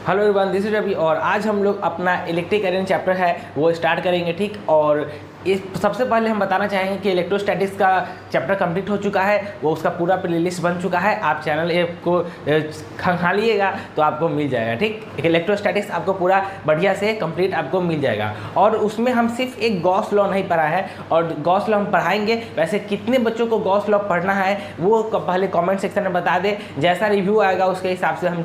Hello everyone, this is Ravi और आज हम लोग अपना इलेक्ट्रिक करंट चैप्टर है वो स्टार्ट करेंगे। ठीक, और इस सबसे पहले हम बताना चाहेंगे कि इलेक्ट्रोस्टैटिक्स का चैप्टर कंप्लीट हो चुका है, वो उसका पूरा प्लेलिस्ट बन चुका है। आप चैनल को खंगालिएगा तो आपको मिल जाएगा। ठीक, इलेक्ट्रोस्टैटिक्स आपको पूरा बढ़िया से कंप्लीट आपको मिल जाएगा। और उसमें हम सिर्फ एक गॉस लॉ नहीं पढ़ा है, और गॉस लॉ हम पढ़ाएंगे। वैसे कितने बच्चों को गॉस लॉ पढ़ना है वो पहले कॉमेंट सेक्शन में बता दे। जैसा रिव्यू आएगा उसके हिसाब से हम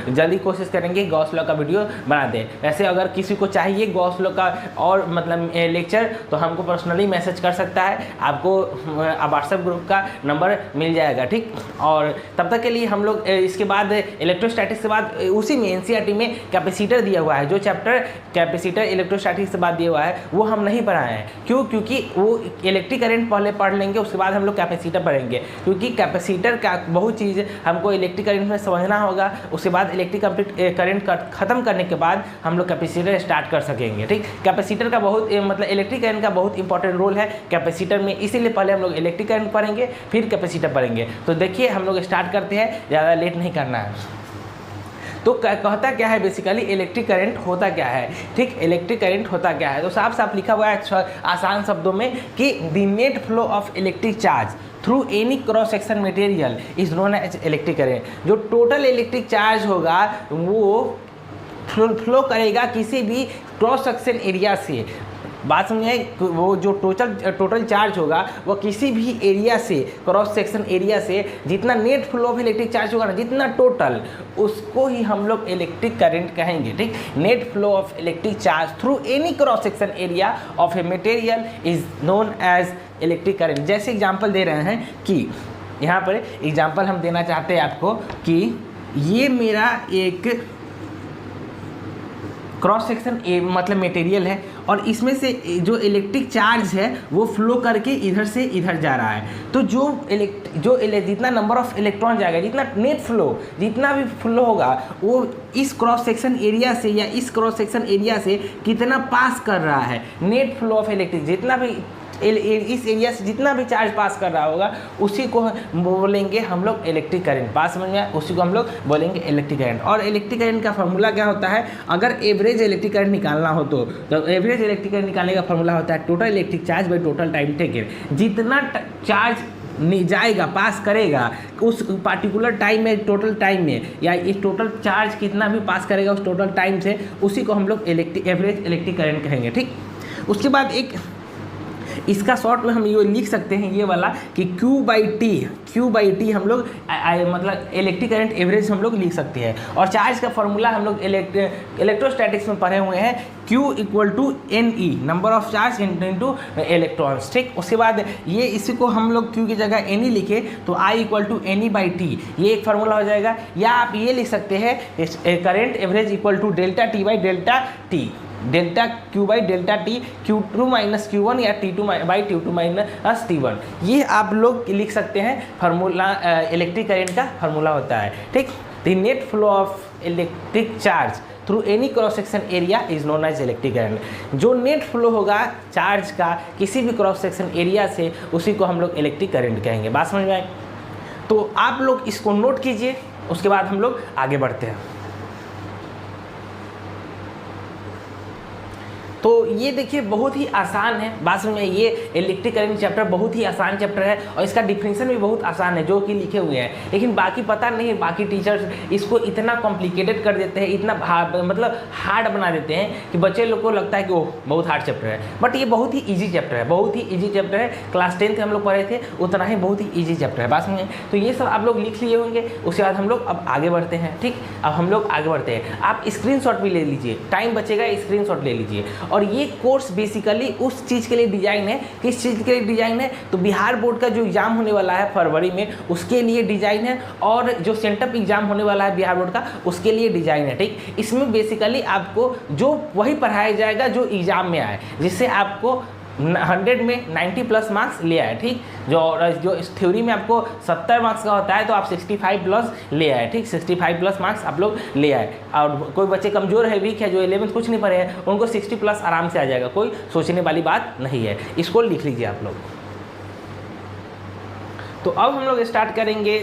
जल्दी कोशिश करेंगे गॉस लॉ का वीडियो बना दें। वैसे अगर किसी को चाहिए गॉस लॉ का और मतलब लेक्चर तो हमको पर्सनली मैसेज कर सकता है, आपको व्हाट्सएप ग्रुप का नंबर मिल जाएगा। ठीक, और तब तक के लिए हम लोग इसके बाद इलेक्ट्रोस्टैटिक्स के बाद उसी में एनसीईआरटी में कैपेसिटर दिया हुआ है, जो चैप्टर कैपेसिटर इलेक्ट्रोस्टैटिक्स से बाद दिया हुआ है वो हम नहीं पढ़ाए हैं। क्यों? क्योंकि वो इलेक्ट्रिक करंट पहले पढ़ लेंगे, उसके बाद हम लोग कैपेसिटर पढ़ेंगे। क्योंकि कैपेसिटर का बहुत चीज़ हमको इलेक्ट्रिक करंट में समझना होगा, उसके बाद इलेक्ट्रिक करंट ख़त्म करने के बाद हम लोग कैपेसिटर स्टार्ट कर सकेंगे। ठीक, कैपेसिटर का बहुत मतलब इलेक्ट्रिक करंट का बहुत इंपॉर्टेंट रोल है कैपेसिटर में, इसीलिए पहले हम लोग इलेक्ट्रिक करंट पढ़ेंगे फिर कैपेसिटर पढ़ेंगे। तो देखिए हम लोग स्टार्ट करते हैं, ज़्यादा लेट नहीं करना है। तो कहता क्या है बेसिकली, इलेक्ट्रिक करंट होता क्या है। ठीक, इलेक्ट्रिक करंट होता क्या है तो साफ साफ लिखा हुआ है आसान शब्दों में कि the net flow of electric charge through any cross section material is known as electric current. जो टोटल इलेक्ट्रिक चार्ज होगा वो फ्लो करेगा किसी भी क्रॉस सेक्शन एरिया से। बात समझे, वो जो टोटल चार्ज होगा वो किसी भी एरिया से, क्रॉस सेक्शन एरिया से जितना net flow of electric charge होगा ना, जितना टोटल, उसको ही हम लोग इलेक्ट्रिक करंट कहेंगे। ठीक, net flow of electric charge through any cross section area of a material is known as electric current. जैसे एग्जांपल दे रहे हैं कि यहाँ पर एग्जांपल हम देना चाहते हैं आपको कि ये मेरा एक क्रॉस सेक्शन मतलब मटेरियल है और इसमें से जो इलेक्ट्रिक चार्ज है वो फ्लो करके इधर से इधर जा रहा है। तो जितना नंबर ऑफ इलेक्ट्रॉन जाएगा, जितना नेट फ्लो जितना भी फ्लो होगा वो इस क्रॉस सेक्शन एरिया से या इस क्रॉस सेक्शन एरिया से कितना पास कर रहा है, नेट फ्लो ऑफ इलेक्ट्रिक जितना भी इस एरिया से जितना भी चार्ज पास कर रहा होगा उसी को बोलेंगे हम लोग इलेक्ट्रिक करंट। बात समझ में आया? उसी को हम लोग बोलेंगे इलेक्ट्रिक करंट। और इलेक्ट्रिक करंट का फार्मूला क्या होता है, अगर एवरेज इलेक्ट्रिक करंट निकालना हो तो एवरेज इलेक्ट्रिक करंट निकालने का फार्मूला होता है total electric charge by total time taken. जितना चार्ज जाएगा, पास करेगा उस पार्टिकुलर टाइम में, टोटल टाइम में, या इस टोटल चार्ज कितना भी पास करेगा उस टोटल टाइम से, उसी को हम लोग एवरेज इलेक्ट्रिक करंट कहेंगे। ठीक, उसके बाद एक इसका शॉर्ट में हम ये लिख सकते हैं ये वाला कि Q बाई टी हम लोग मतलब इलेक्ट्रिक करंट एवरेज हम लोग लिख सकते हैं। और चार्ज का फॉर्मूला हम लोग इलेक्ट्रोस्टैटिक्स में पढ़े हुए हैं, Q equal to NE number of charge into electrons. ठीक, उसके बाद ये इसी को हम लोग Q की जगह NE लिखे तो I equal to NE by T, ये एक फार्मूला हो जाएगा। या आप ये लिख सकते हैं current average equal to delta T by delta T, delta Q by delta T, Q2 minus Q1 या T2 by T2 minus T1, ये आप लोग लिख सकते हैं। फार्मूला इलेक्ट्रिक करंट का फार्मूला होता है। ठीक, the net flow of electric charge through any cross section area is known as electric current. जो नेट फ्लो होगा चार्ज का किसी भी क्रॉस सेक्शन एरिया से उसी को हम लोग इलेक्ट्रिक करंट कहेंगे। बात समझ में आई? तो आप लोग इसको नोट कीजिए, उसके बाद हम लोग आगे बढ़ते हैं। तो ये देखिए बहुत ही आसान है। बात में ये इलेक्ट्रिक करंट चैप्टर बहुत ही आसान चैप्टर है और इसका डिफिनेशन भी बहुत आसान है जो कि लिखे हुए हैं, लेकिन बाकी पता नहीं, बाकी टीचर्स इसको इतना कॉम्प्लिकेटेड कर देते हैं, इतना मतलब हार्ड बना देते हैं कि बच्चे लोग को लगता है कि ओह बहुत हार्ड चैप्टर है। बट ये बहुत ही ईजी चैप्टर है, बहुत ही ईजी चैप्टर है। क्लास 10th हम लोग पढ़े थे उतना ही बहुत ही ईजी चैप्टर है। बात में तो ये सब आप लोग लिख लिए होंगे। उसके बाद हम लोग अब आगे बढ़ते हैं। ठीक, अब हम लोग आगे बढ़ते हैं। आप स्क्रीनशॉट भी ले लीजिए, टाइम बचेगा, स्क्रीनशॉट ले लीजिए। और ये कोर्स बेसिकली उस चीज़ के लिए डिज़ाइन है। किस चीज़ के लिए डिज़ाइन है? तो बिहार बोर्ड का जो एग्ज़ाम होने वाला है फरवरी में उसके लिए डिज़ाइन है, और जो सेंटअप एग्ज़ाम होने वाला है बिहार बोर्ड का उसके लिए डिज़ाइन है। ठीक, इसमें बेसिकली आपको जो वही पढ़ाया जाएगा जो एग्ज़ाम में आए, जिससे आपको 100 में 90 प्लस मार्क्स ले आए। ठीक, जो इस थ्योरी में आपको 70 मार्क्स का होता है तो आप 65 प्लस ले आए। ठीक, 65 प्लस मार्क्स आप लोग ले आए। और कोई बच्चे कमज़ोर है, वीक है, जो 11th कुछ नहीं पढ़े हैं, उनको 60 प्लस आराम से आ जाएगा, कोई सोचने वाली बात नहीं है। इसको लिख लीजिए आप लोग। तो अब हम लोग स्टार्ट करेंगे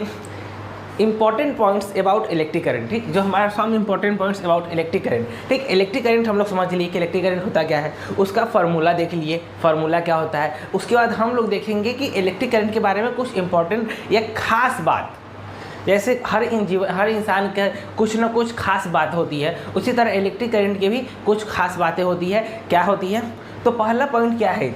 important points about electric current, ठीक, जो हमारा some important points about electric current, ठीक। इलेक्ट्रिक करंट हम लोग समझ लिए कि इलेक्ट्रिक करंट होता क्या है, उसका फार्मूला देख लिए, फार्मूला क्या होता है। उसके बाद हम लोग देखेंगे कि इलेक्ट्रिक करंट के बारे में कुछ इंपॉर्टेंट या खास बात, जैसे हर इंसान का कुछ ना कुछ खास बात होती है, उसी तरह इलेक्ट्रिक करंट के भी कुछ खास बातें होती है। क्या होती है? तो पहला पॉइंट क्या है,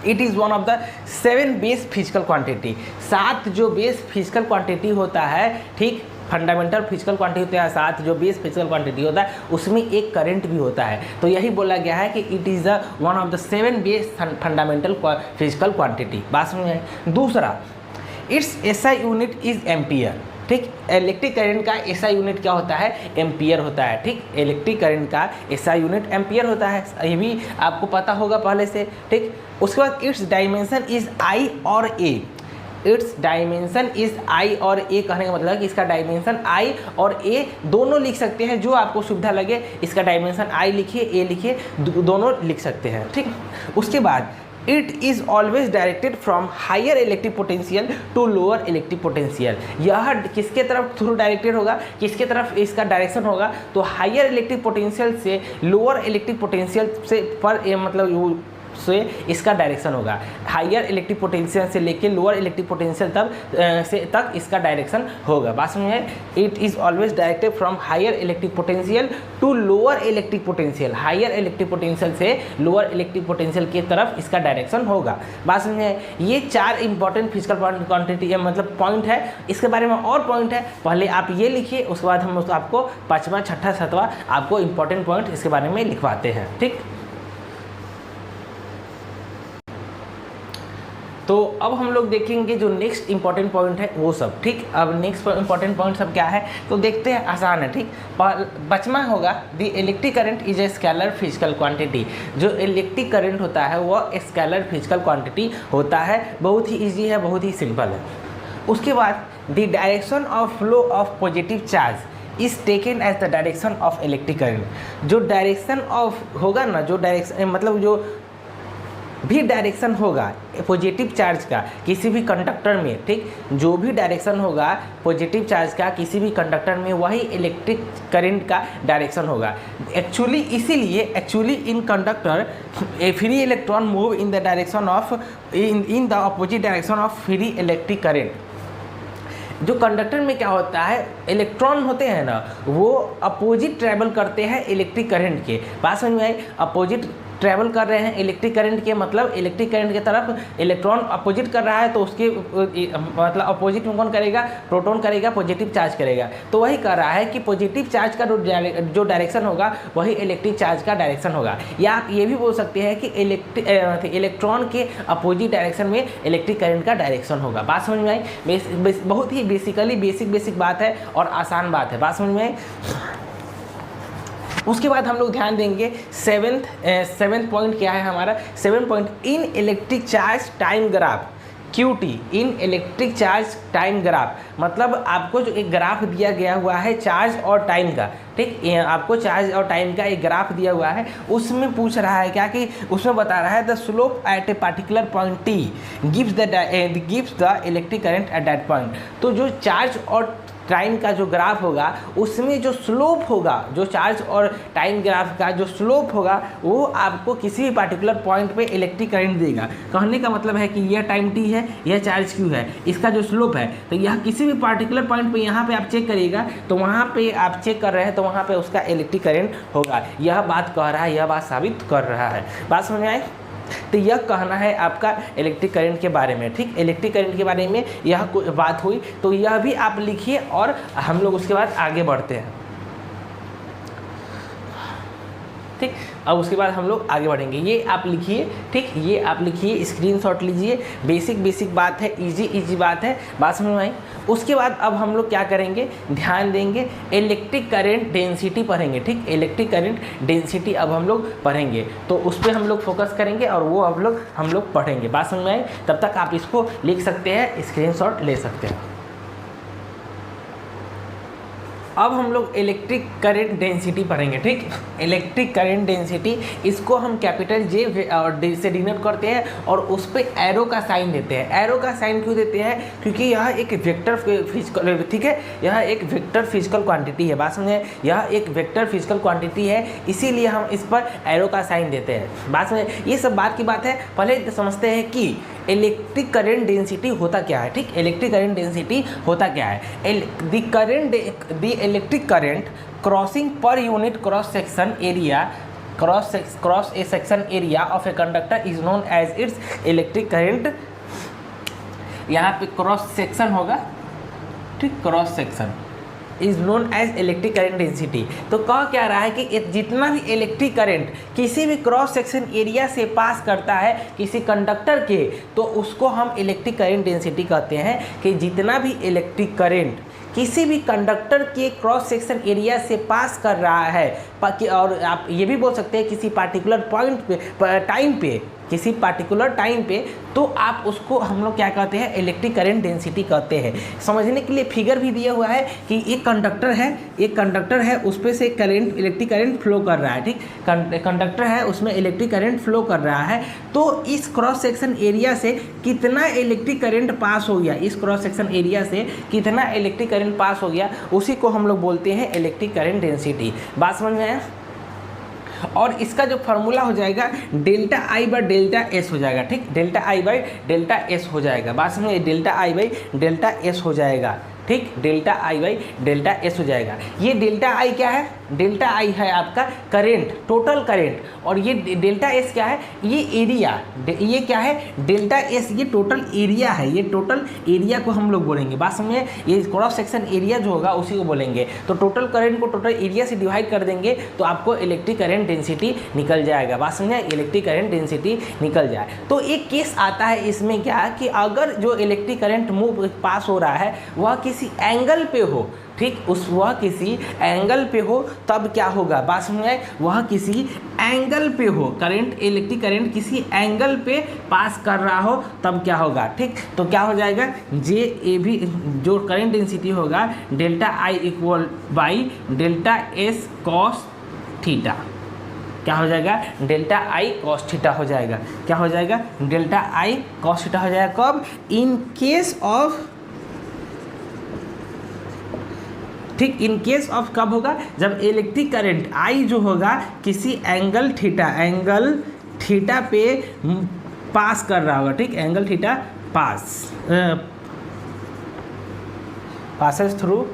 it is one of the 7 base physical quantity. 7 जो बेस फिजिकल क्वांटिटी होता है, ठीक, फंडामेंटल फिजिकल क्वांटिटी होता है 7 जो बेस फिजिकल क्वांटिटी होता है, उसमें एक करंट भी होता है। तो यही बोला गया है कि it is the one of the 7 base fundamental physical quantity. बात समझ में? दूसरा, it's SI unit is ampere, ठीक। इलेक्ट्रिक करंट का एसआई यूनिट क्या होता है? एम्पियर होता है, ठीक। इलेक्ट्रिक करंट का एसआई यूनिट एम्पियर होता है, ये भी आपको पता होगा पहले से, ठीक। उसके बाद इट्स डायमेंशन इज आई और ए। इट्स डायमेंशन इज आई और ए कहने का मतलब है कि इसका डायमेंशन आई और ए दोनों लिख सकते हैं, जो आपको सुविधा लगे। इसका डायमेंशन आई लिखिए, ए लिखिए, दोनों लिख सकते हैं, ठीक। उसके बाद it is always directed from higher electric potential to lower electric potential. यह किसके तरफ थ्रू डायरेक्टेड होगा, किसके तरफ इसका डायरेक्शन होगा? तो हायर इलेक्ट्रिक पोटेंशियल से लोअर इलेक्ट्रिक पोटेंशियल से पर मतलब से इसका डायरेक्शन होगा। हायर इलेक्ट्रिक पोटेंशियल से लेके लोअर इलेक्ट्रिक पोटेंशियल तक इसका डायरेक्शन होगा। बात समझ में? It is always directed from higher electric potential to lower electric potential. Higher electric potential से लोअर इलेक्ट्रिक पोटेंशियल की तरफ इसका डायरेक्शन होगा। बात समझ में? ये 4 इंपॉर्टेंट फिजिकल क्वांटिटी मतलब पॉइंट है। इसके बारे में और पॉइंट है, पहले आप ये लिखिए, उसके बाद हम आपको 5वां, 6ठा, 7वां आपको इंपॉर्टेंट पॉइंट इसके बारे में लिखवाते हैं, ठीक। तो अब हम लोग देखेंगे जो नेक्स्ट इंपॉर्टेंट पॉइंट है वो सब, ठीक। अब नेक्स्ट इंपॉर्टेंट पॉइंट सब क्या है तो देखते हैं, आसान है, ठीक। 5वां होगा the electric current is a scalar physical quantity. जो इलेक्ट्रिक करंट होता है वह स्केलर फिजिकल क्वांटिटी होता है। बहुत ही ईजी है, बहुत ही सिंपल है। उसके बाद the direction of flow of positive charge is taken as the direction of electric current. जो डायरेक्शन ऑफ होगा ना, जो डायरेक्शन मतलब जो भी डायरेक्शन होगा पॉजिटिव चार्ज का किसी भी कंडक्टर में, ठीक, जो भी डायरेक्शन होगा पॉजिटिव चार्ज का किसी भी कंडक्टर में, वही इलेक्ट्रिक करंट का डायरेक्शन होगा। एक्चुअली इसीलिए in conductor a free electron move in the direction of in the opposite direction of free electric current. जो कंडक्टर में क्या होता है, इलेक्ट्रॉन होते हैं ना, वो अपोजिट ट्रैवल करते हैं इलेक्ट्रिक करंट के। बात समझ में आई? अपोजिट ट्रैवल कर रहे हैं इलेक्ट्रिक करंट के, मतलब इलेक्ट्रिक करंट की तरफ इलेक्ट्रॉन अपोजिट कर रहा है, तो उसके मतलब अपोजिट में कौन करेगा? प्रोटॉन करेगा, पॉजिटिव चार्ज करेगा। तो वही कह रहा है कि पॉजिटिव चार्ज का जो डायरेक्शन होगा वही इलेक्ट्रिक चार्ज का डायरेक्शन होगा। या आप ये भी बोल सकते हैं कि इलेक्ट्रॉन के अपोजिट डायरेक्शन में इलेक्ट्रिक करंट का डायरेक्शन होगा। बात समझ में आई? बहुत ही बेसिक बात है और आसान बात है। बात समझ में आई? उसके बाद हम लोग ध्यान देंगे सेवेंथ पॉइंट क्या है हमारा? 7 point in electric charge time graph, QT in electric charge time graph. मतलब आपको जो एक ग्राफ दिया गया हुआ है चार्ज और टाइम का, ठीक, आपको चार्ज और टाइम का एक ग्राफ दिया हुआ है, उसमें पूछ रहा है क्या कि उसमें बता रहा है the slope eight a particular point T gives the electric current at that point. तो जो चार्ज और टाइम का जो ग्राफ होगा उसमें जो स्लोप होगा, जो चार्ज और टाइम ग्राफ का जो स्लोप होगा वो आपको किसी भी पार्टिकुलर पॉइंट पे इलेक्ट्रिक करंट देगा। कहने का मतलब है कि यह टाइम t है, यह चार्ज q है, इसका जो स्लोप है, तो यह किसी भी पार्टिकुलर पॉइंट पे यहाँ पे आप चेक करिएगा, तो वहाँ पे आप चेक कर रहे हैं तो वहाँ पे उसका इलेक्ट्रिक करंट होगा। यह बात कह रहा है, यह बात साबित कर रहा है। बात समझ में आए? तो यह कहना है आपका इलेक्ट्रिक करंट के बारे में, ठीक। इलेक्ट्रिक करंट के बारे में यह बात हुई, तो यह भी आप लिखिए और हम लोग उसके बाद आगे बढ़ते हैं, ठीक। अब उसके बाद हम लोग आगे बढ़ेंगे। ये आप लिखिए, ठीक, ये आप लिखिए, स्क्रीनशॉट लीजिए। बेसिक बात है, इजी बात है। बात समझ में आई? उसके बाद अब हम लोग क्या करेंगे, ध्यान देंगे, इलेक्ट्रिक करंट डेंसिटी पढ़ेंगे, ठीक। इलेक्ट्रिक करंट डेंसिटी अब हम लोग पढ़ेंगे, तो उस पर हम लोग फोकस करेंगे और वो हम लोग पढ़ेंगे। बात समझ में आई? तब तक आप इसको लिख सकते हैं, स्क्रीनशॉट ले सकते हैं। अब हम लोग इलेक्ट्रिक करंट डेंसिटी पढ़ेंगे, ठीक। इलेक्ट्रिक करंट डेंसिटी, इसको हम कैपिटल जे और डी से डिनोट करते हैं और उस पर एरो का साइन देते हैं। एरो का साइन क्यों देते हैं? क्योंकि यह एक वेक्टर फिजिकल, ठीक है, यह एक वेक्टर फिजिकल क्वांटिटी है। बात समझे, यह एक वेक्टर फिजिकल क्वांटिटी है, इसीलिए हम इस पर एरो का साइन देते हैं। बात समझे, ये सब बात की बात है। पहले समझते हैं कि इलेक्ट्रिक करंट डेंसिटी होता क्या है, ठीक। इलेक्ट्रिक करंट डेंसिटी होता क्या है? The electric current crossing per unit cross section area, cross a section area of a conductor is known as its electric current. यहाँ पे क्रॉस सेक्शन होगा, ठीक, cross section is known as electric current density. तो कह क्या रहा है कि जितना भी इलेक्ट्रिक करंट किसी भी क्रॉस सेक्शन एरिया से पास करता है किसी कंडक्टर के, तो उसको हम इलेक्ट्रिक करंट डेंसिटी कहते हैं। कि जितना भी इलेक्ट्रिक करंट किसी भी कंडक्टर के क्रॉस सेक्शन एरिया से पास कर रहा है, और आप ये भी बोल सकते हैं किसी पार्टिकुलर पॉइंट पे, टाइम पे, किसी पार्टिकुलर टाइम पे, तो आप उसको हम लोग क्या कहते हैं? इलेक्ट्रिक करंट डेंसिटी कहते हैं। समझने के लिए फिगर भी दिया हुआ है कि एक कंडक्टर है, उस पर से करंट, इलेक्ट्रिक करंट फ्लो कर रहा है, ठीक। कंडक्टर है, उसमें इलेक्ट्रिक करंट फ्लो कर रहा है, तो इस क्रॉस सेक्शन एरिया से कितना इलेक्ट्रिक करंट पास हो गया, इस क्रॉस सेक्शन एरिया से कितना इलेक्ट्रिक करंट पास हो गया, उसी को हम लोग बोलते हैं इलेक्ट्रिक करंट डेंसिटी। बात समझ में आया? और इसका जो फार्मूला हो जाएगा delta I by delta S हो जाएगा, ठीक। Delta I by delta S हो जाएगा। बात समझिए, delta I by delta S हो जाएगा, ठीक। Delta I by delta S हो जाएगा। ये डेल्टा आई क्या है? डेल्टा आई है आपका करंट, टोटल करंट, और ये डेल्टा एस क्या है? ये एरिया। ये क्या है? डेल्टा एस ये टोटल एरिया है, ये टोटल एरिया को हम लोग बोलेंगे। बात समझिए, ये क्रॉस सेक्शन एरिया जो होगा उसी को बोलेंगे। तो टोटल करंट को टोटल एरिया से डिवाइड कर देंगे तो आपको इलेक्ट्रिक करंट डेंसिटी निकल जाएगा। बात समझिए, इलेक्ट्रिक करंट डेंसिटी निकल जाए। तो एक केस आता है इसमें क्या कि अगर जो इलेक्ट्रिक करंट मूव पास हो रहा है वह किसी एंगल पे हो, ठीक, वह किसी एंगल पे हो, तब क्या होगा? बात समझे, वह किसी एंगल पे हो, करंट, इलेक्ट्रिक करंट किसी एंगल पे पास कर रहा हो, तब क्या होगा, ठीक। तो क्या हो जाएगा? जे ए भी जो करंट डेंसिटी होगा delta I equal by delta S cos theta. क्या हो जाएगा? डेल्टा आई कॉस थीटा हो जाएगा। क्या हो जाएगा? डेल्टा आई कॉस थीटा हो जाएगा। कब? इन केस ऑफ, ठीक, इन केस ऑफ कब होगा? जब इलेक्ट्रिक करंट आई जो होगा किसी एंगल थीटा पे पास कर रहा होगा, ठीक। एंगल थीटा पासेस थ्रू,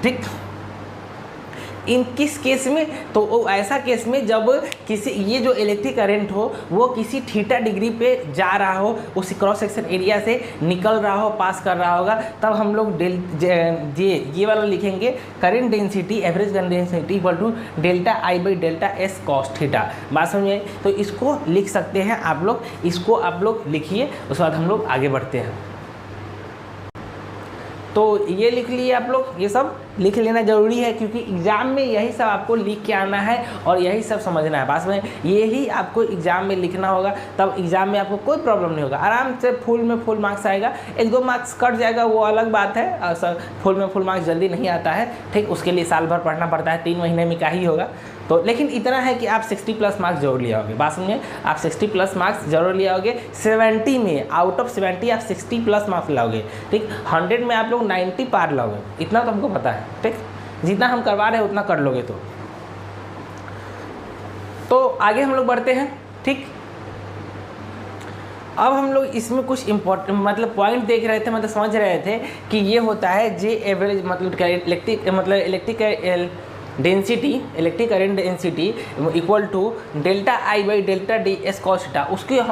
ठीक। इन किस केस में? तो ऐसा केस में जब किसी, ये जो इलेक्ट्रिक करंट हो वो किसी थीटा डिग्री पे जा रहा हो, उसी क्रॉस सेक्शन एरिया से निकल रहा हो, पास कर रहा होगा, तब हम लोग ये वाला लिखेंगे current density, average current density equal to delta I by delta S cos theta. बात समझिए, तो इसको लिख सकते हैं आप लोग, इसको आप लोग लिखिए, उसके बाद हम लोग आगे बढ़ते हैं। तो ये लिख लिए आप लोग, ये सब लिख लेना ज़रूरी है क्योंकि एग्ज़ाम में यही सब आपको लिख के आना है और यही सब समझना है। बस में यही आपको एग्ज़ाम में लिखना होगा, तब एग्ज़ाम में आपको कोई प्रॉब्लम नहीं होगा, आराम से फुल में फुल मार्क्स आएगा। 1-2 मार्क्स कट जाएगा वो अलग बात है, फुल में फुल मार्क्स जल्दी नहीं आता है, ठीक। उसके लिए साल भर पढ़ना पड़ता है, 3 महीने में क्या ही होगा। तो लेकिन इतना है कि आप 60+ मार्क्स जरूर ले आओगे। बात समझिए, आप 60+ मार्क्स जरूर ले आओगे। 70 में, आउट ऑफ 70 आप 60+ मार्क्स लाओगे, ठीक। 100 में आप लोग 90 पार लाओगे, इतना तो हमको पता है, ठीक। जितना हम करवा रहे हैं उतना कर लोगे। तो आगे हम लोग बढ़ते हैं, ठीक। अब हम लोग इसमें कुछ इम्पोर्टेंट मतलब पॉइंट देख रहे थे, मतलब समझ रहे थे कि ये होता है जे एवरेज, मतलब electric density, electric current density equal to delta I by delta D S cos theta.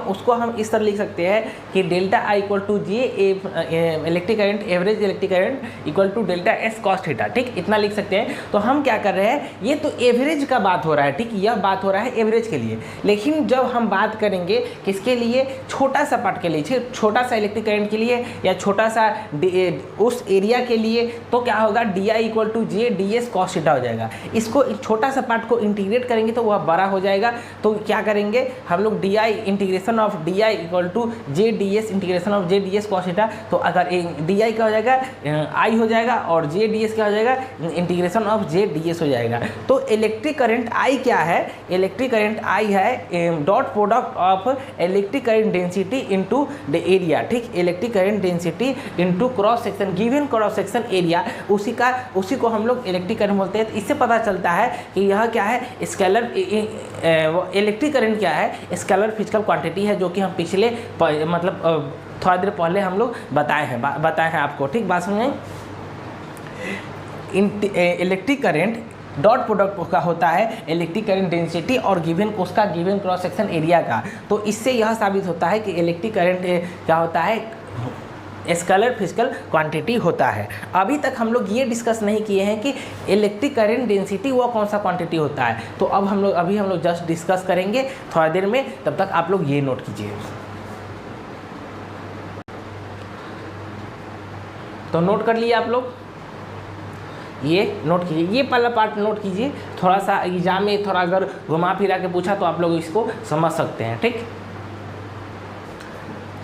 उसको हम इस तरह लिख सकते हैं कि delta I equal to J electric current, average electric current equal to delta S cos theta, ठीक। इतना लिख सकते हैं। तो हम क्या कर रहे हैं, ये तो एवरेज का बात हो रहा है, ठीक। यह बात हो रहा है एवरेज के लिए, लेकिन जब हम बात करेंगे किसके लिए, छोटा सा पार्ट के लिए, छोटा सा इलेक्ट्रिक करंट के लिए या छोटा सा उस एरिया के लिए, तो क्या होगा, D I equal to J D S cos theta हो जाएगा। इसको छोटा सा पार्ट को इंटीग्रेट करेंगे तो वह बड़ा हो जाएगा। तो क्या करेंगे हम लोग D I integration of D I equal to J D S integration of J D S cos theta. तो अगर डी आई क्या हो जाएगा आई हो जाएगा और जे डी एस क्या हो जाएगा integration of J D S हो जाएगा। तो इलेक्ट्रिक करंट आई क्या है, इलेक्ट्रिक करंट आई है dot product of electric current density into the area, ठीक, electric current density into cross section given cross section area, उसी को हम लोग इलेक्ट्रिक करंट बोलते हैं। तो इससे पता चलता है कि यह क्या है स्केलर इलेक्ट्रिक करंट क्या है स्केलर फिजिकल क्वांटिटी है, जो कि हम पिछले मतलब थोड़ा देर पहले हम लोग बताए हैं आपको, ठीक, बात समझें। इलेक्ट्रिक करंट डॉट प्रोडक्ट का होता है इलेक्ट्रिक करंट डेंसिटी और गिवन क्रॉस सेक्शन एरिया का। तो इससे यह साबित होता है कि इलेक्ट्रिक करंट क्या होता है स्केलर फिजिकल क्वांटिटी होता है। अभी तक हम लोग ये डिस्कस नहीं किए हैं कि इलेक्ट्रिक करंट डेंसिटी वो कौन सा क्वांटिटी होता है। तो अब हम लोग जस्ट डिस्कस करेंगे थोड़ा देर में, तब तक आप लोग ये नोट कीजिए। तो नोट कर लिए आप लोग, ये नोट कीजिए, ये पहला पार्ट नोट कीजिए। थोड़ा सा एग्जाम में थोड़ा अगर घुमा फिरा के पूछा तो आप लोग इसको समझ सकते हैं, ठीक।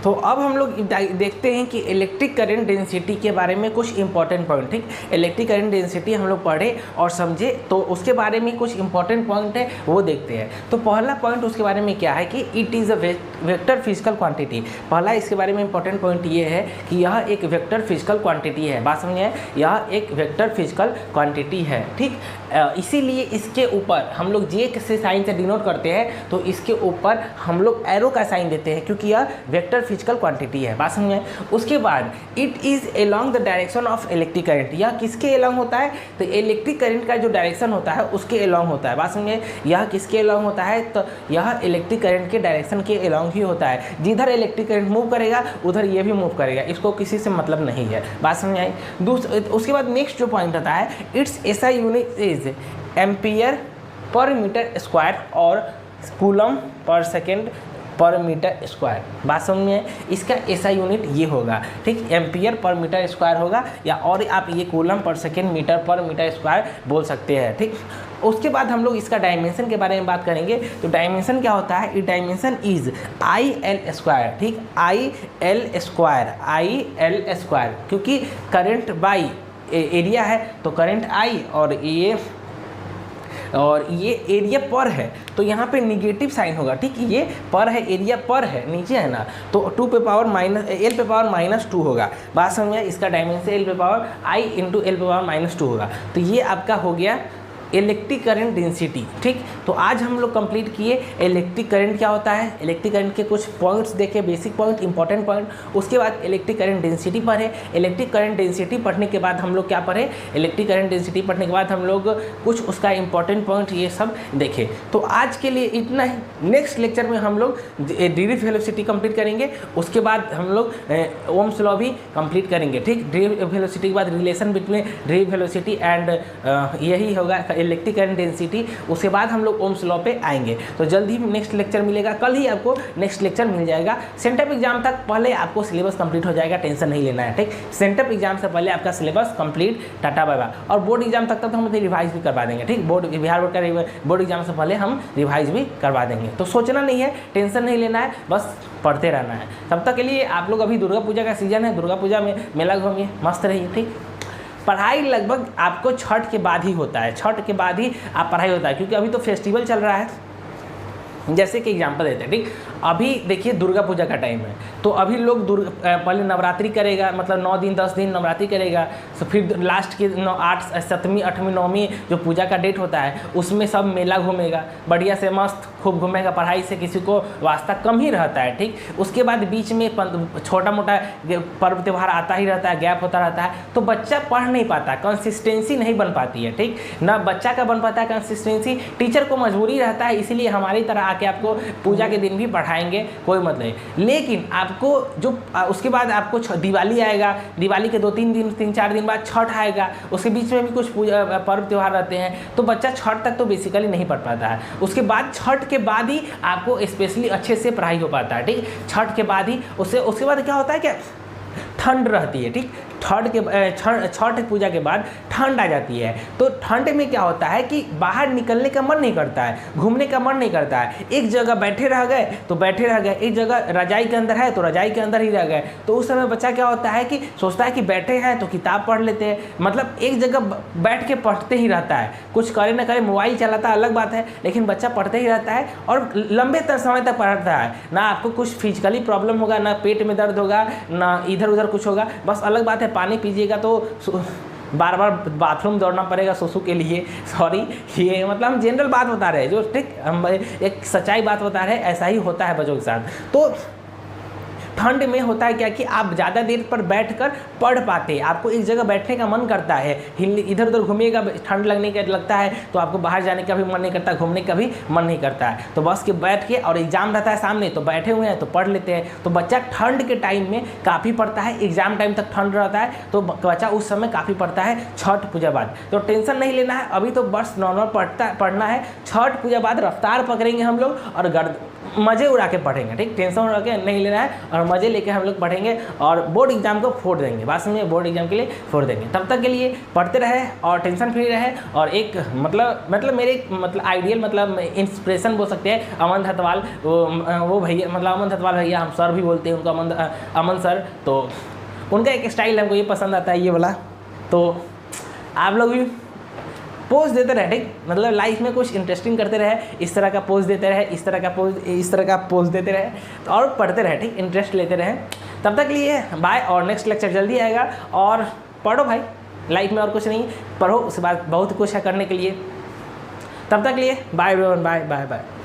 तो अब हम लोग देखते हैं कि इलेक्ट्रिक करंट डेंसिटी के बारे में कुछ इंपॉर्टेंट पॉइंट, ठीक, इलेक्ट्रिक करंट डेंसिटी हम लोग पढ़े और समझे, तो उसके बारे में कुछ इंपॉर्टेंट पॉइंट है वो देखते हैं। तो पहला पॉइंट उसके बारे में क्या है कि it is a vector physical quantity. पहला इसके बारे में इंपॉर्टेंट पॉइंट ये है कि यह एक वेक्टर फिजिकल क्वांटिटी है, बात समझिए, यह एक वेक्टर फिजिकल क्वांटिटी है, ठीक। इसीलिए इसके ऊपर हम लोग जे से साइन से डिनोट करते हैं, तो इसके ऊपर हम लोग एरो का साइन देते हैं क्योंकि यह वेक्टर फिजिकल क्वांटिटी है, बात समझे। उसके बाद it is along the direction of electric current, यह किसके अलोंग होता है, तो इलेक्ट्रिक करंट का जो डायरेक्शन होता है उसके अलोंग होता है, बात समझे। यह किसके अलोंग होता है, तो यह इलेक्ट्रिक करंट के डायरेक्शन के अलोंग ही होता है। जिधर इलेक्ट्रिक करंट मूव करेगा उधर ये भी मूव करेगा, इसको किसी से मतलब नहीं है, बात समझ आई। उसके बाद नेक्स्ट जो पॉइंट आता है it's SI unit is ampere per metre square और कूलम पर सेकेंड पर मीटर स्क्वायर, बात समझ में। इसका ऐसा यूनिट ये होगा, ठीक, एम्पियर पर मीटर स्क्वायर होगा, या और आप ये कूलम पर सेकेंड मीटर पर मीटर स्क्वायर बोल सकते हैं, ठीक। उसके बाद हम लोग इसका डायमेंशन के बारे में बात करेंगे। तो डायमेंशन क्या होता है, dimension is I L square, ठीक, आई एल स्क्वायर, क्योंकि करंट बाई एरिया है तो करंट आई और ये एरिया पर है तो यहाँ पे निगेटिव साइन होगा, ठीक, ये पर है, एरिया पर है, नीचे है ना, तो एल पे पावर -2 होगा, बात समझ में। इसका डायमेंशन एल पे पावर आई इंटू एल पे पावर -2 होगा। तो ये आपका हो गया इलेक्ट्रिक करंट डेंसिटी, ठीक। तो आज हम लोग कंप्लीट किए इलेक्ट्रिक करंट क्या होता है, इलेक्ट्रिक करंट के कुछ पॉइंट्स देखे, बेसिक पॉइंट, इंपॉर्टेंट पॉइंट। उसके बाद इलेक्ट्रिक करंट डेंसिटी पढ़े। इलेक्ट्रिक करंट डेंसिटी पढ़ने के बाद हम लोग क्या पढ़े, इलेक्ट्रिक करंट डेंसिटी पढ़ने के बाद हम लोग कुछ उसका इंपॉर्टेंट पॉइंट ये सब देखे। तो आज के लिए इतना ही। नेक्स्ट लेक्चर में हम लोग ड्रिफ्ट वेलोसिटी कंप्लीट करेंगे, उसके बाद हम लोग ओम्स लॉ भी कंप्लीट करेंगे, ठीक। ड्रिफ्ट वेलोसिटी के बाद relation between drift velocity and यही होगा इलेक्ट्रिक करंट डेंसिटी। उसके बाद हम लोग ओम्स लॉ पे आएंगे। तो जल्दी ही नेक्स्ट लेक्चर मिलेगा, कल ही आपको नेक्स्ट लेक्चर मिल जाएगा। सेंटअप एग्जाम तक पहले आपको सिलेबस कंप्लीट हो जाएगा, टेंशन नहीं लेना है, ठीक। सेंटअप एग्जाम से पहले आपका syllabus complete, tata bye bye. और बोर्ड एग्जाम तक तो हम रिवाइज भी करवा देंगे, ठीक। बिहार बोर्ड का बोर्ड एग्जाम से पहले हम रिवाइज भी करवा देंगे। तो सोचना नहीं है, टेंशन नहीं लेना है, बस पढ़ते रहना है। तब तक के लिए आप लोग, अभी दुर्गा पूजा का सीजन है, दुर्गा पूजा में मेला घूमिए, मस्त रहिए, ठीक। पढ़ाई लगभग आपको छठ के बाद ही होता है, छठ के बाद ही आप पढ़ाई होता है, क्योंकि अभी तो फेस्टिवल चल रहा है। जैसे कि एग्जाम्पल देते हैं, ठीक। अभी देखिए दुर्गा पूजा का टाइम है, तो अभी लोग पहले नवरात्रि करेगा, मतलब 9 दिन 10 दिन नवरात्रि करेगा, तो फिर लास्ट के 8 7वीं 8वीं 9वीं जो पूजा का डेट होता है उसमें सब मेला घूमेगा, बढ़िया से मस्त खूब घूमेगा। पढ़ाई से किसी को वास्ता कम ही रहता है, ठीक। उसके बाद बीच में छोटा मोटा पर्व त्यौहार आता ही रहता है, गैप होता रहता है, तो बच्चा पढ़ नहीं पाता, कंसिस्टेंसी नहीं बन पाती है, ठीक ना। बच्चा का बन पाता है कंसिस्टेंसी, टीचर को मजबूरी रहता है, इसीलिए हमारी तरह आके आपको पूजा के दिन भी पढ़ाएंगे, कोई मतलब नहीं। लेकिन आपको जो उसके बाद आपको दिवाली आएगा, दिवाली के 2-3 दिन 3-4 दिन बाद छठ आएगा, उसके बीच में भी कुछ पूजा पर्व त्यौहार रहते हैं, तो बच्चा छठ तक तो बेसिकली नहीं पढ़ पाता है। उसके बाद छठ के बाद ही आपको स्पेशली अच्छे से पढ़ाई हो पाता है, ठीक। छठ के बाद ही उसके बाद क्या होता है, क्या ठंड रहती है, ठीक। छठ पूजा के बाद ठंड आ जाती है। तो ठंड में क्या होता है कि बाहर निकलने का मन नहीं करता है, घूमने का मन नहीं करता है, एक जगह बैठे रह गए तो बैठे रह गए, एक जगह रजाई के अंदर है तो रजाई के अंदर ही रह गए। तो उस समय बच्चा क्या होता है कि सोचता है कि बैठे हैं तो किताब पढ़ लेते हैं, मतलब एक जगह बैठ के पढ़ते ही रहता है, कुछ करे ना करे, मोबाइल चलाता अलग बात है, लेकिन बच्चा पढ़ते ही रहता है और लंबे समय तक पढ़ता है। ना आपको कुछ फिजिकली प्रॉब्लम होगा, ना पेट में दर्द होगा, ना इधर उधर कुछ होगा। बस अलग बात है पानी पीजिएगा तो बार बार बाथरूम दौड़ना पड़ेगा सुसु के लिए, सॉरी, ये मतलब हम जनरल बात बता रहे हैं, जो ठीक हम एक सच्चाई बात बता रहे हैं, ऐसा ही होता है बच्चों के साथ। तो ठंड में होता है क्या कि आप ज़्यादा देर पर बैठकर पढ़ पाते हैं, आपको एक जगह बैठने का मन करता है, इधर उधर घूमिएगा ठंड लगने का लगता है तो आपको बाहर जाने का भी मन नहीं करता, घूमने का भी मन नहीं करता है। तो बस के बैठ के, और एग्जाम रहता है सामने तो बैठे हुए हैं तो पढ़ लेते हैं। तो बच्चा ठंड के टाइम में काफ़ी पढ़ता है, एग्जाम टाइम तक ठंड रहता है तो बच्चा उस समय काफ़ी पढ़ता है छठ पूजा बाद। तो टेंशन नहीं लेना है, अभी तो बस नॉर्मल पढ़ना है। छठ पूजा बाद रफ्तार पकड़ेंगे हम लोग और मज़े उड़ा के पढ़ेंगे, ठीक, टेंशन उड़ा के नहीं लेना है और मज़े लेके हम लोग पढ़ेंगे और बोर्ड एग्जाम को फोड़ देंगे, बात समझिए, बोर्ड एग्जाम के लिए फोड़ देंगे। तब तक के लिए पढ़ते रहे और टेंशन फ्री रहे। और एक मतलब मेरे आइडियल इंस्पिरेशन बोल सकते हैं अमन धतवाल, वो भैया, मतलब अमन धतवाल भैया, हम सर भी बोलते हैं उनको, अमन सर। तो उनका एक स्टाइल हमको ये पसंद आता है, ये वाला। तो आप लोग भी पोज देते रहे, ठीक, मतलब लाइफ में कुछ इंटरेस्टिंग करते रहे, इस तरह का पोज देते रहे, इस तरह का पोज देते रहे तो और पढ़ते रहे, ठीक, इंटरेस्ट लेते रहे। तब तक लिए बाय, और नेक्स्ट लेक्चर जल्दी आएगा। और पढ़ो भाई, लाइफ में और कुछ नहीं, पढ़ो, उसके बाद बहुत कुछ है करने के लिए। तब तक लिए bye everyone, bye bye bye.